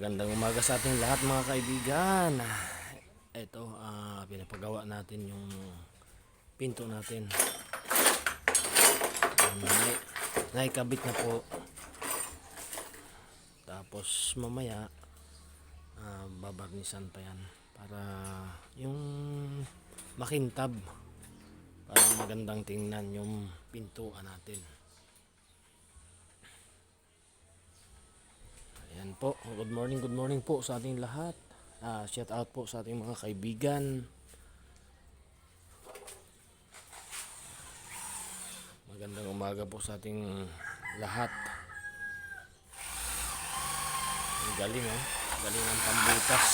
Magandang umaga sa ating lahat mga kaibigan. Ito, pinapagawa natin yung pinto natin. Naikabit na po. Tapos mamaya, babarnisan pa yan para yung makintab. Para magandang tingnan yung pintuan natin. Ayan po, good morning po sa ating lahat. Shout out po sa ating mga kaibigan. Magandang umaga po sa ating lahat. Ang galing galing ang pambutas.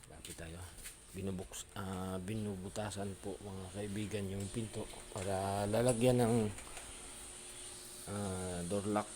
Lapit tayo. Binubutasan po mga kaibigan yung pinto para lalagyan ng door lock.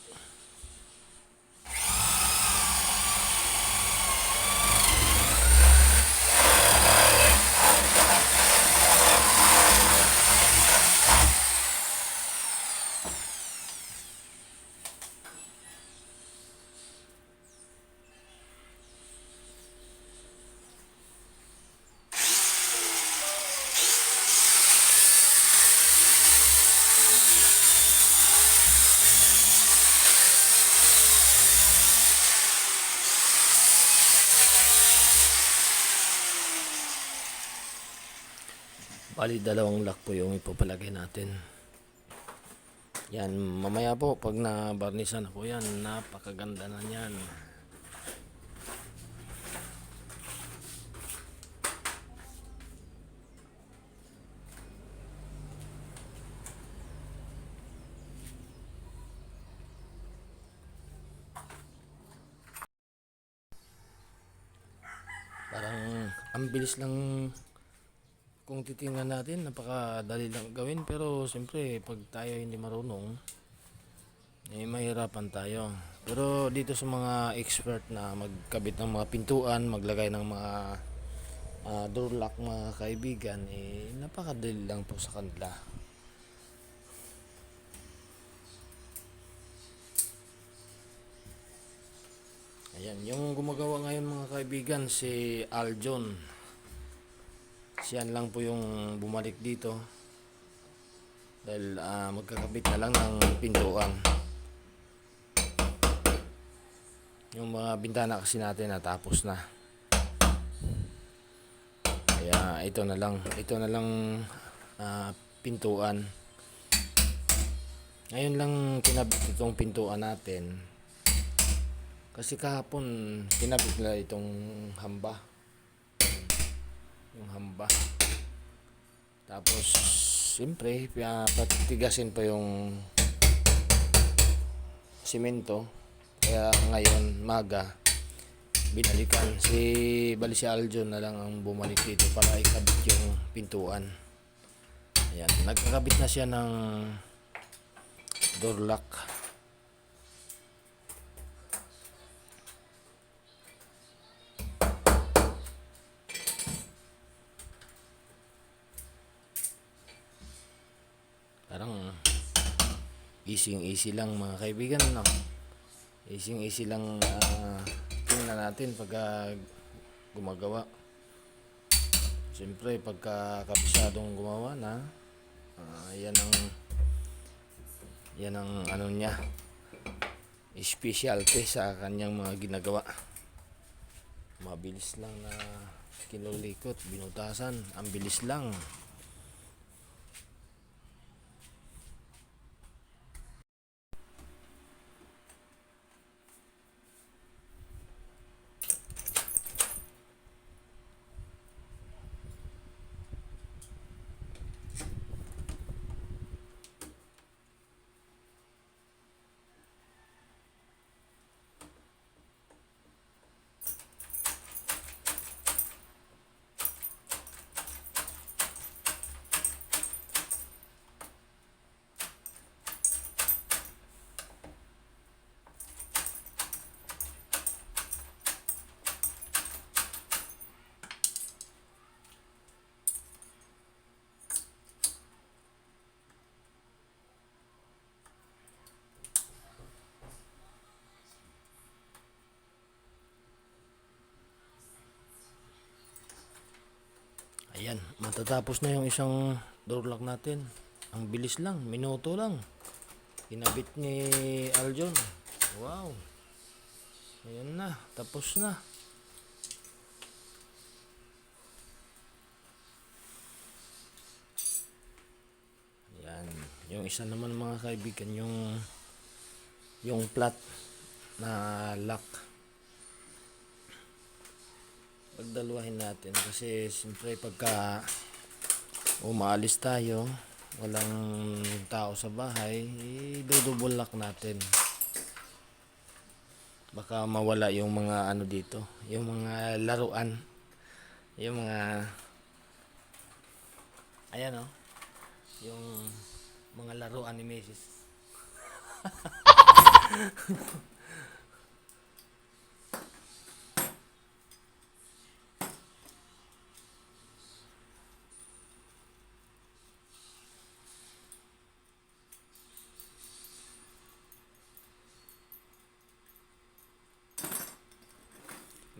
Bali, dalawang lock po yung ipapalagay natin. Yan, mamaya po pag nabarnisan na po yan, napakaganda na yan. Parang ang bilis lang. Kung titingnan natin, napakadali lang gawin, pero siyempre pag tayo hindi marunong, mahirapan tayo. Pero dito sa mga expert na magkabit ng mga pintuan, maglagay ng mga door lock mga kaibigan, napakadali lang po sa kanila. Ayan, yung gumagawa ngayon mga kaibigan, si Aljon. Siyan lang po yung bumalik dito dahil magkakabit na lang ng pintuan. Yung mga bintana kasi natin natapos na, kaya ito na lang pintuan. Ngayon lang kinabit itong pintuan natin kasi kahapon kinabit nila itong yung hamba. Tapos siyempre patigasin pa yung simento, kaya ngayon maga binalikan si Aljon na lang ang bumalik dito para ikabit yung pintuan. Ayan, nagkakabit na siya ng door lock. Parang easy lang mga kaibigan, no? Easy lang tingnan natin pagka gumagawa. Siyempre pagka kabisadong gumawa na, yan ang ano niya, specialty sa kanyang mga ginagawa. Mabilis lang na kinulikot, binutasan, ang bilis lang. Ayan, matatapos na yung isang door lock natin. Ang bilis lang, minuto lang. Kinabit ni Aljon. Wow. Ayan na, tapos na. Ayan, yung isa naman mga kaibigan, yung flat na lock. Pagdaluhin natin kasi siyempre pagka umaalis tayo, walang tao sa bahay, i-double lock natin. Baka mawala yung mga ano dito, yung mga laruan, yung mga ayan oh, yung mga laruan ni Mrs.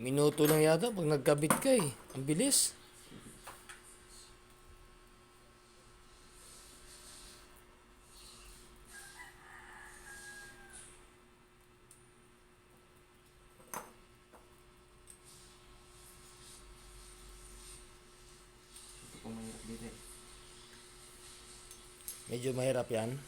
Minuto lang yata pag nagkabit ka eh. Ang bilis. Ito po mahirap dito eh. Medyo mahirap yan.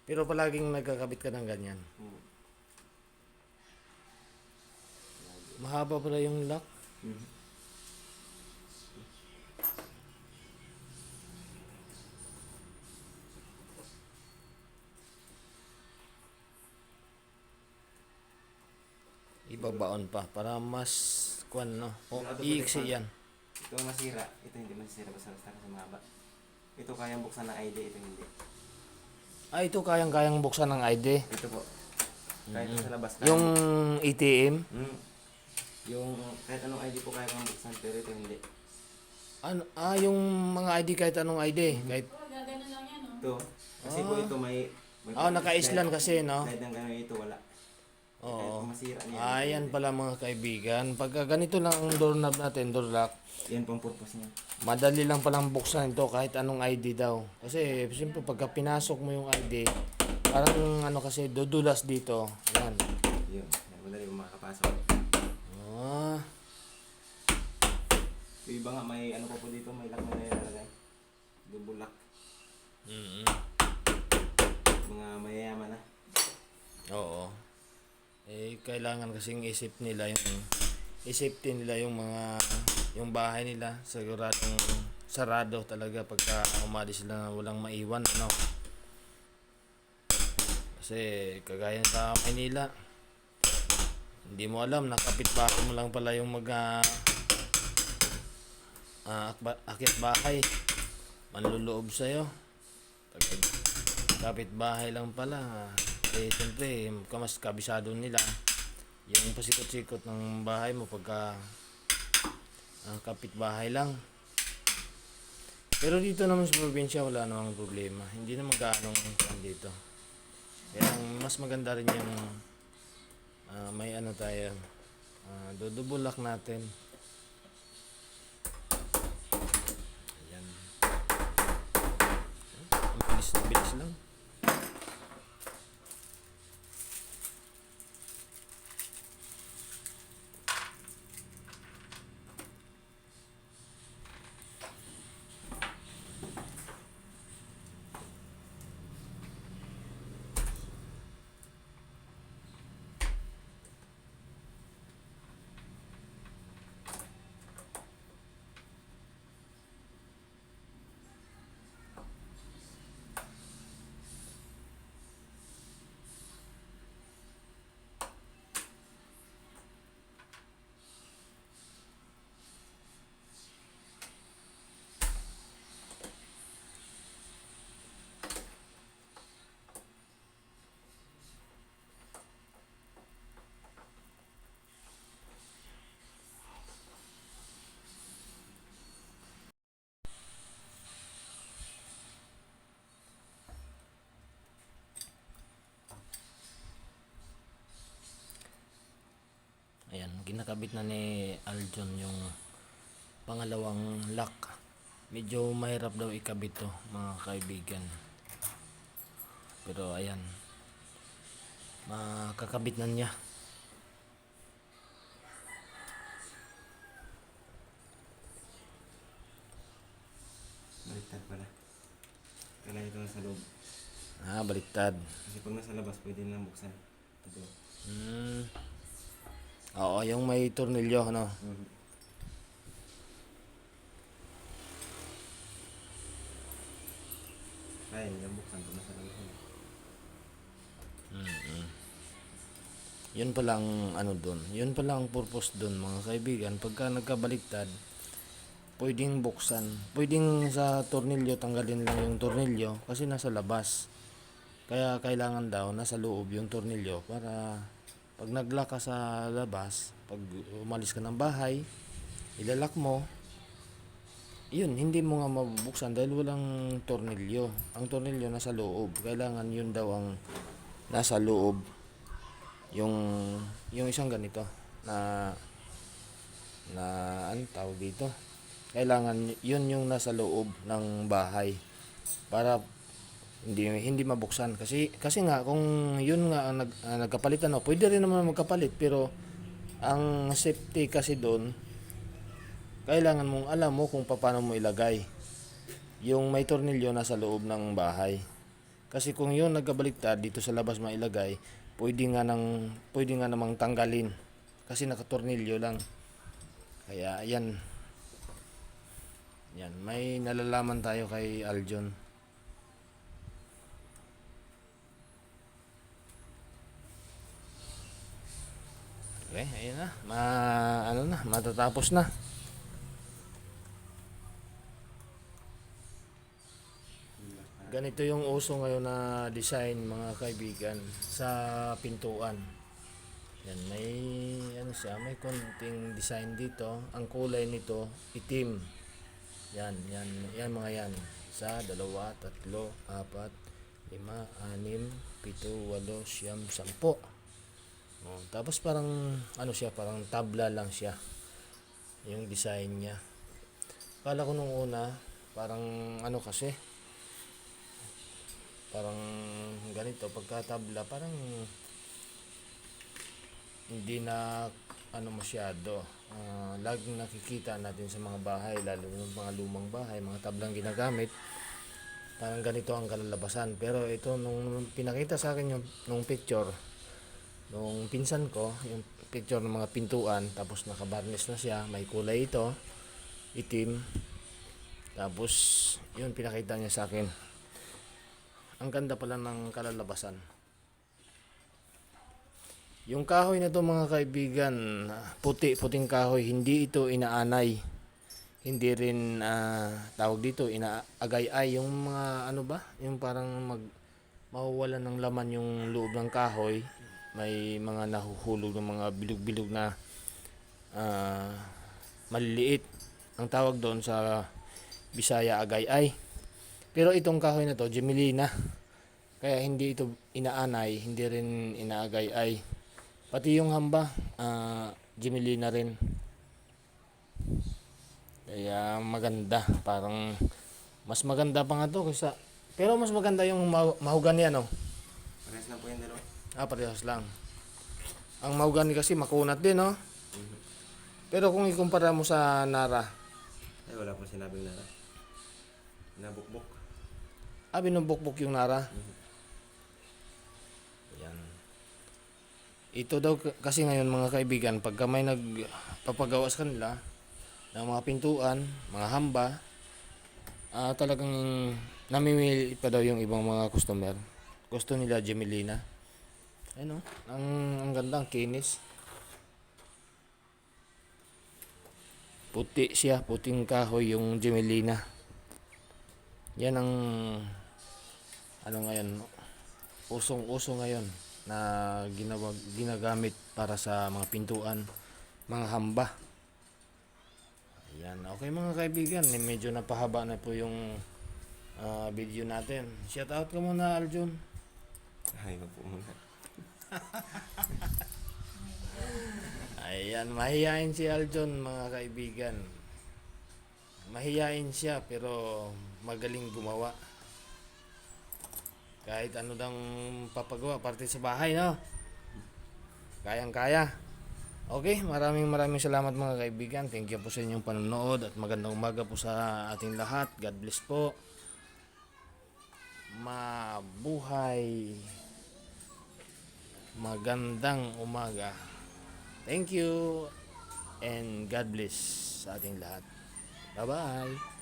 Pero palaging nagkakabit ka ng ganyan. Mahaba pala yung lock. Ibabaon pa para mas kuan no. O iiksi yan. Ito masira. Ito hindi masira basta-basta kasi mahaba. Ito kayang buksan ng ID, ito hindi. Ah, ito kayang-kayang buksan ng ID. Ito po. Kahit sa labas Yung ATM. Yung kahit anong ID po kaya kang buksan pero ito hindi. Ano, yung mga ID kahit anong ID. Kahit Ito. Kasi po ito may naka-islan kasi no. Kahit ng gano'n ito wala. Oo. Kahit masira niya. Ayan pala mga kaibigan. Pagka ganito lang ang doorknob natin, door lock, Yan po ang purpose niya. madali lang palang buksan ito kahit anong ID daw. Kasi siyempre pagka pinasok mo yung ID, parang ano kasi dudulas dito. Yan. Yun. Madali mo makakapasok. Ah, Yung iba nga may ano pa po dito, may lock na nilalagay. Double lock. Mga mayayaman na. oo. Eh kailangan kasing isip nila yung mga yung bahay nila siguradong sarado talaga pagka umalis sila na walang maiwan ano. Kasi kagaya sa Maynila, hindi mo alam, nakapitbahay mo lang pala yung akyat bahay, manluloob sa'yo. Kapitbahay lang pala. Eh, siyempre, mas kabisado nila yung pasikot-sikot ng bahay mo pagka kapitbahay lang. Pero dito naman sa probinsya, wala namang problema. Hindi naman gaano ang dito. Kaya mas maganda rin yung may ano tayo, dudubulak natin. Ayan. Ang bilis lang. Ayan, ginakabit na ni Aljon yung pangalawang lock. Medyo mahirap daw ikabit to mga kaibigan. Pero ayan, makakabit na niya. Baliktad pala. Kailangan ito nasa loob. Baliktad. Kasi pag nasa labas, pwede nilang buksan. Ito. Oo, yung may tornilyo, ano. Kaya nilang buksan pag nasa labas. Yun palang ano doon. Yun palang purpose doon mga kaibigan. Pagka nagkabaliktad, pwedeng buksan. Pwedeng sa tornilyo tanggalin lang yung tornilyo kasi nasa labas. Kaya kailangan daw nasa loob yung tornilyo para pag naglock ka sa labas, pag umalis ka ng bahay, ilalak mo, yun, hindi mo nga mabubuksan dahil walang tornilyo. Ang tornilyo nasa loob. Kailangan yun daw ang nasa loob. Yung isang ganito na ano tawag dito, kailangan yun yung nasa loob ng bahay para hindi mabuksan kasi nga kung yun nga ang nagkapalit, ano, pwede rin naman magkapalit, pero ang safety kasi doon kailangan mong alam mo kung paano mo ilagay yung may tornilyo nasa loob ng bahay. Kasi kung yun nagkabaliktad dito sa labas mailagay, pwede nga namang tanggalin kasi nakatornilyo lang. Kaya yan, may nalalaman tayo kay Aljon. Okay, ayun na, matatapos na. Ganito yung uso ngayon na design mga kaibigan sa pintuan. Yan, may konting design dito. Ang kulay nito itim. Yan mga yan. 1, 2, 3, 4, 5, 6, 7, 8, 9, 10. Tapos parang parang tabla lang siya. Yung design niya. Kala ko nung una parang kasi parang ganito pagkatabla, parang hindi na masyado laging nakikita natin sa mga bahay, lalo ng mga lumang bahay, mga tablang ginagamit, parang ganito ang kalalabasan. Pero ito nung pinakita sa akin nung picture nung pinsan ko, yung picture ng mga pintuan, tapos nakabarnis na siya, may kulay ito itim, tapos yun pinakita niya sa akin. Ang ganda pala ng kalalabasan. Yung kahoy na to mga kaibigan, puting kahoy, hindi ito inaanay. Hindi rin tawag dito inaagay-ay, yung mga yung parang mawawalan ng laman yung loob ng kahoy. May mga nahuhulog ng mga bilog-bilog na maliliit. Ang tawag doon sa Bisaya agay-ay. Pero itong kahoy na to, Gemellina. Kaya hindi ito inaanay, hindi rin inaagay-ay. Pati yung hamba, Gemellina rin. Kaya maganda, parang mas maganda pa nga to kaysa, pero mas maganda yung mahogany, ano. Parehas lang po yung dalawa. Parehas lang. Ang mahogany kasi makunat din, no? Pero kung ikumpara mo sa Nara, Ay, wala po sinabing nara. Nabukbok. Binumbukbok yung Nara. Yan. Ito daw kasi ngayon mga kaibigan, pagka may nagpapagawa sa kanila ng mga pintuan, mga hamba, talagang namimili pa daw yung ibang mga customer. Gusto nila Gemellina. Ayun, ang ganda, ang kinis. Puti siya, puting kahoy yung Gemellina. Yan ang ngayon, usong-uso ngayon na ginagamit para sa mga pintuan, mga hamba. Ayan, okay mga kaibigan, medyo napahaba na po yung video natin. Shout out ka muna, Aljon. Ay, wag po muna. Ayan, mahihain si Aljon mga kaibigan. Mahihain siya pero magaling gumawa. Kahit ano dang papagawa, parte sa bahay, no? Kayang-kaya. Okay, maraming salamat mga kaibigan. Thank you po sa inyong panonood at magandang umaga po sa ating lahat. God bless po. Mabuhay. Magandang umaga. Thank you and God bless sa ating lahat. Bye-bye.